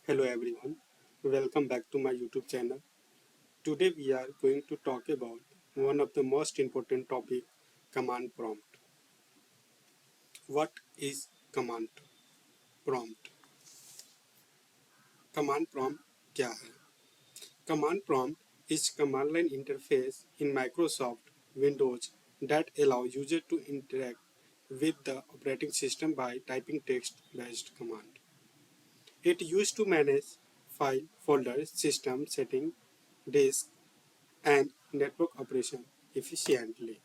Hello everyone, welcome back to my YouTube channel. Today we are going to talk about one of the most important topic, command prompt. What is command prompt? Command prompt क्या है? Command prompt is command line interface in Microsoft Windows that allow user to interact with the operating system by typing text-based command. It used to manage file, folder, system setting, disk and network operation efficiently.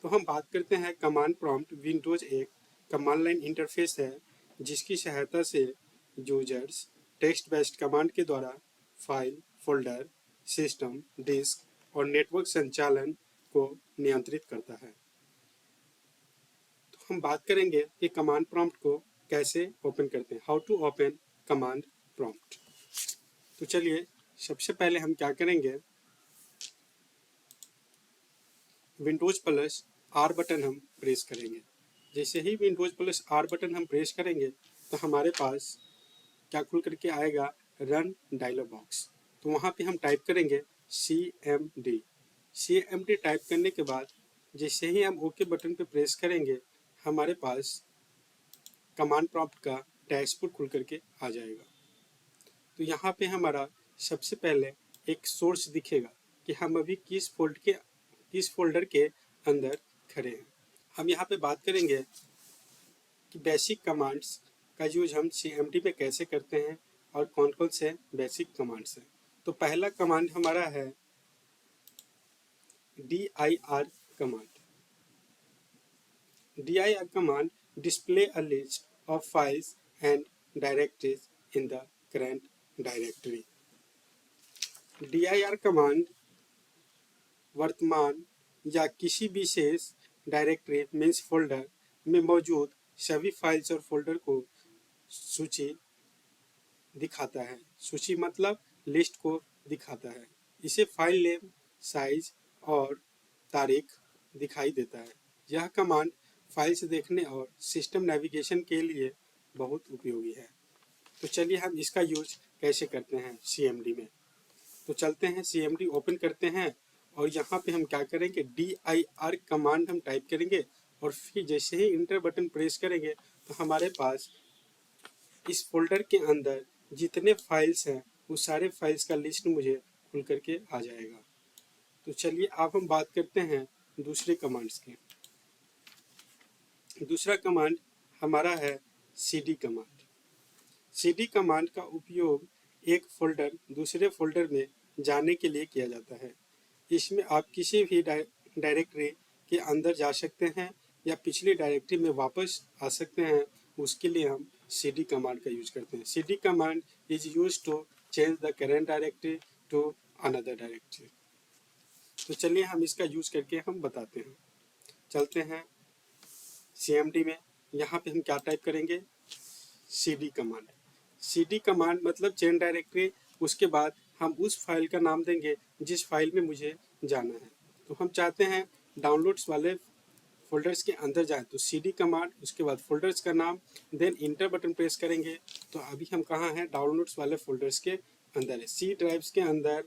तो हम बात करते हैं command prompt. Windows एक command line interface है जिसकी सहायता से यूजर्स टेक्स्ट बेस्ड कमांड के द्वारा फाइल, फोल्डर, सिस्टम, डिस्क और नेटवर्क संचालन को नियंत्रित करता है। तो हम बात करेंगे कि कमांड प्रॉम्प्ट को कैसे ओपन करते हैं, how to open command prompt. तो चलिए सबसे पहले हम क्या करेंगे, विंडोज प्लस आर बटन हम प्रेस करेंगे। जैसे ही विंडोज प्लस आर बटन हम प्रेस करेंगे तो हमारे पास क्या खुल करके आएगा, रन डायलॉग बॉक्स। तो वहाँ पे हम टाइप करेंगे CMD। CMD टाइप करने के बाद जैसे ही हम ओके बटन पे प्रेस करेंगे हमारे पास कमांड प्रॉम्प्ट का डैशबोर्ड खुल करके आ जाएगा। तो यहाँ पे हमारा सबसे पहले एक सोर्स दिखेगा कि हम अभी किस फोल्डर के अंदर खड़े हैं। हम यहाँ पे बात करेंगे कि बेसिक कमांड्स का यूज हम CMD पे कैसे करते हैं और कौन कौन से बेसिक कमांड्स हैं। तो पहला कमांड हमारा है dir command. dir command display a list of files and directories in the current directory. dir command वर्तमान या किसी विशेष डायरेक्टरी मीन्स फोल्डर में मौजूद सभी फाइल्स और फोल्डर को सूची दिखाता है। सूची मतलब लिस्ट को दिखाता है। इसे फाइल नेम, साइज और तारीख दिखाई देता है। यह कमांड फाइल्स देखने और सिस्टम नेविगेशन के लिए बहुत उपयोगी है। तो चलिए हम इसका यूज कैसे करते हैं CMD में। तो चलते हैं CMD ओपन करते हैं और यहाँ पे हम क्या करेंगे, dir कमांड हम टाइप करेंगे और फिर जैसे ही इंटर बटन प्रेस करेंगे तो हमारे पास इस फोल्डर के अंदर जितने फाइल्स हैं वो सारे फाइल्स का लिस्ट मुझे खुल करके आ जाएगा। तो चलिए अब हम बात करते हैं दूसरे कमांड्स की। दूसरा कमांड हमारा है CD कमांड। CD कमांड का उपयोग एक फोल्डर दूसरे फोल्डर में जाने के लिए किया जाता है। इसमें आप किसी भी डायरेक्टरी के अंदर जा सकते हैं या पिछली डायरेक्टरी में वापस आ सकते हैं। उसके लिए हम CD कमांड का यूज करते हैं। CD command is use to change the current directory to another directory. तो चलिए हम इसका यूज करके हम बताते हैं। चलते हैं CMD में। यहाँ पे हम क्या टाइप करेंगे, CD कमांड। CD कमांड मतलब चेंज डायरेक्टरी। उसके बाद हम उस फाइल का नाम देंगे जिस फाइल में मुझे जाना है। तो हम चाहते हैं डाउनलोड्स वाले फोल्डर्स के अंदर जाएं तो CD कमांड, उसके बाद फोल्डर्स का नाम, देन इंटर बटन प्रेस करेंगे। तो अभी हम कहाँ हैं, डाउनलोड्स वाले फोल्डर्स के अंदर है। C ड्राइव्स के अंदर,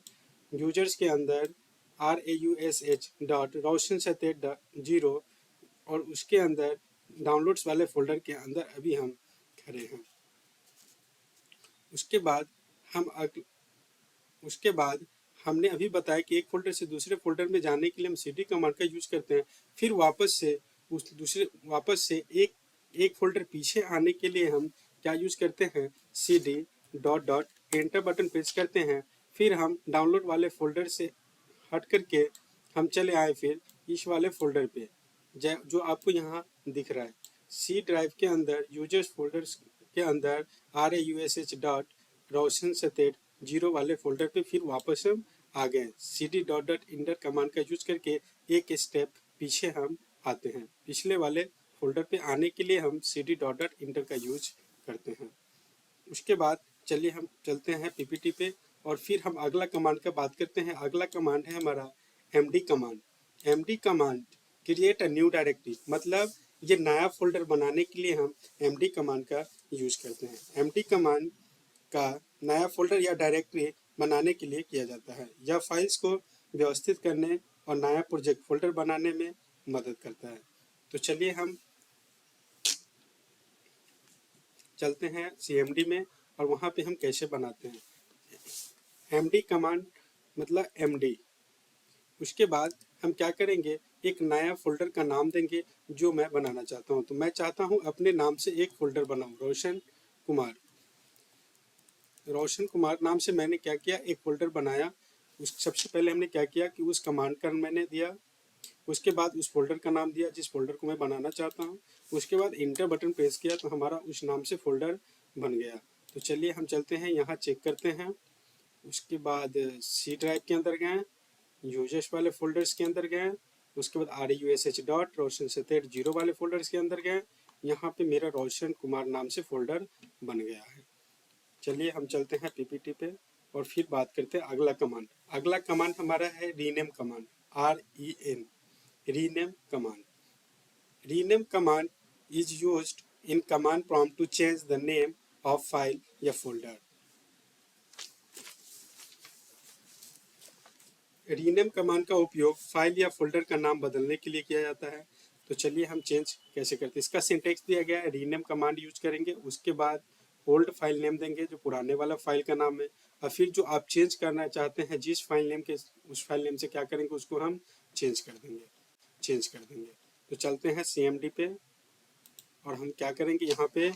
यूजर्स के अंदर raush.roshan0 और उसके अंदर डाउनलोड्स वाले फोल्डर के अंदर अभी हम खड़े हैं। उसके बाद हमने अभी बताया कि एक फोल्डर से दूसरे फोल्डर में जाने के लिए हम CD कमांड का यूज करते हैं। फिर वापस से एक फोल्डर पीछे आने के लिए हम क्या यूज करते हैं, CD dot enter button press करते हैं। फिर हम डाउनलोड वाले फोल्डर से हट करके हम चले आए फिर इस वाले फोल्डर पे जो आपको यहाँ दिख रहा है। C ड्राइव के अंदर यूजर्स फोल्डर्स के अंदर raush.roshan0 वाले फोल्डर पे फिर वापस हम आ गए। CD डॉट इंटर कमांड का यूज करके एक स्टेप पीछे हम आते हैं। पिछले वाले फोल्डर पे आने के लिए हम CD डॉट इंटर का यूज करते हैं। उसके बाद चलिए हम चलते हैं PPT पे और फिर हम अगला कमांड का बात करते हैं। अगला कमांड है हमारा MD command. MD command create a new directory, मतलब ये नया फोल्डर बनाने के लिए हम MD कमांड का यूज करते हैं। MD कमांड का नया फोल्डर या डायरेक्टरी बनाने के लिए किया जाता है। यह फाइल्स को व्यवस्थित करने और नया प्रोजेक्ट फोल्डर बनाने में मदद करता है। तो चलिए हम चलते हैं CMD में और वहाँ पे हम कैसे बनाते हैं। MD कमांड मतलब MD। उसके बाद हम क्या करेंगे, एक नया फोल्डर का नाम देंगे जो मैं बनाना चाहता हूँ। तो मैं चाहता हूँ अपने नाम से एक फोल्डर बनाऊँ, रोशन कुमार। रोशन कुमार नाम से मैंने क्या किया, एक फोल्डर बनाया। उस सबसे पहले हमने क्या किया कि उस कमांड का मैंने दिया, उसके बाद उस फोल्डर का नाम दिया जिस फोल्डर को मैं बनाना चाहता हूँ। उसके बाद इंटर बटन प्रेस किया तो हमारा उस नाम से फोल्डर बन गया। तो चलिए हम चलते हैं यहाँ चेक करते हैं। उसके बाद सी ड्राइव के अंदर गए, यूजर्स वाले फोल्डर्स के अंदर गए, उसके बाद RUSH डॉट रोशन सतेर 0 वाले फोल्डर्स के अंदर गए। यहाँ पे मेरा रोशन कुमार नाम से फोल्डर बन गया है। चलिए हम चलते हैं PPT पे और फिर बात करते हैं अगला कमांड। अगला कमांड हमारा है rename command, REN, rename command. Rename command is used in command prompt to change the name of file या folder. रीनेम कमांड का उपयोग फाइल या फोल्डर का नाम बदलने के लिए किया जाता है। तो चलिए हम चेंज कैसे करते हैं। इसका सिंटेक्स दिया गया है, रीनेम कमांड यूज करेंगे, उसके बाद ओल्ड फाइल नेम देंगे जो पुराने वाला फाइल का नाम है, और फिर जो आप चेंज करना चाहते हैं जिस फाइल नेम के, उस फाइल नेम से क्या करेंगे, उसको हम चेंज कर देंगे। तो चलते हैं CMD पे और हम क्या करेंगे, यहाँ पे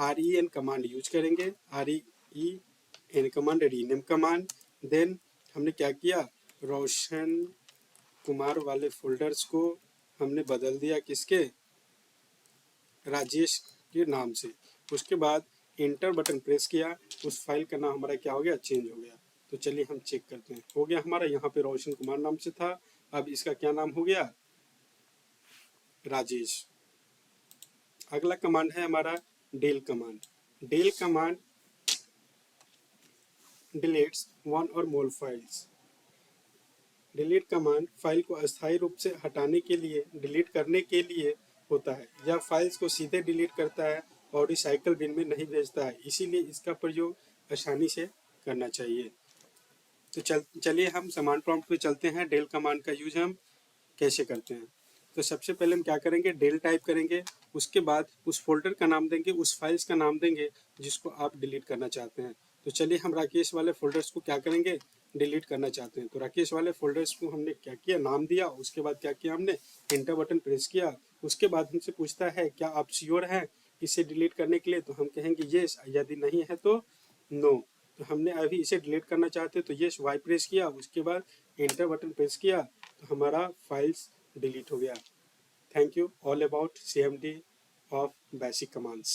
REN कमांड यूज करेंगे, REN command rename command. Then हमने क्या किया, रोशन कुमार वाले फोल्डर्स को हमने बदल दिया किसके, राजेश के नाम से। उसके बाद इंटर बटन प्रेस किया, उस फाइल का नाम हमारा क्या हो गया, चेंज हो गया। तो चलिए हम चेक करते हैं, हो गया हमारा, यहाँ पे रोशन कुमार नाम से था, अब इसका क्या नाम हो गया, राजेश। अगला कमांड है हमारा del command. Del command deletes one और more files. Delete command file को अस्थायी रूप से हटाने के लिए, डिलीट करने के लिए होता है। यह फाइल्स को सीधे डिलीट करता है और रिसाइकल बिन में नहीं भेजता है, इसीलिए इसका प्रयोग आसानी से करना चाहिए। तो चलिए हम कमांड प्रॉम्प्ट पे चलते हैं, डेल कमांड का यूज हम कैसे करते हैं। तो सबसे पहले हम क्या करेंगे, डेल टाइप करेंगे, उसके बाद उस फोल्डर का नाम देंगे, उस फाइल्स का नाम देंगे जिसको आप डिलीट करना चाहते हैं। तो चलिए हम राकेश वाले फोल्डर्स को क्या करेंगे, डिलीट करना चाहते हैं। तो राकेश वाले फोल्डर्स को हमने क्या किया, नाम दिया, उसके बाद क्या किया, हमने इंटर बटन प्रेस किया। उसके बाद हमसे पूछता है क्या आप श्योर हैं इसे डिलीट करने के लिए, तो हम कहेंगे येस, यदि नहीं है तो नो। तो हमने अभी इसे डिलीट करना चाहते हैं तो येस वाई प्रेस किया, उसके बाद इंटर बटन प्रेस किया तो हमारा फाइल्स डिलीट हो गया। Thank you all about CMD of basic commands.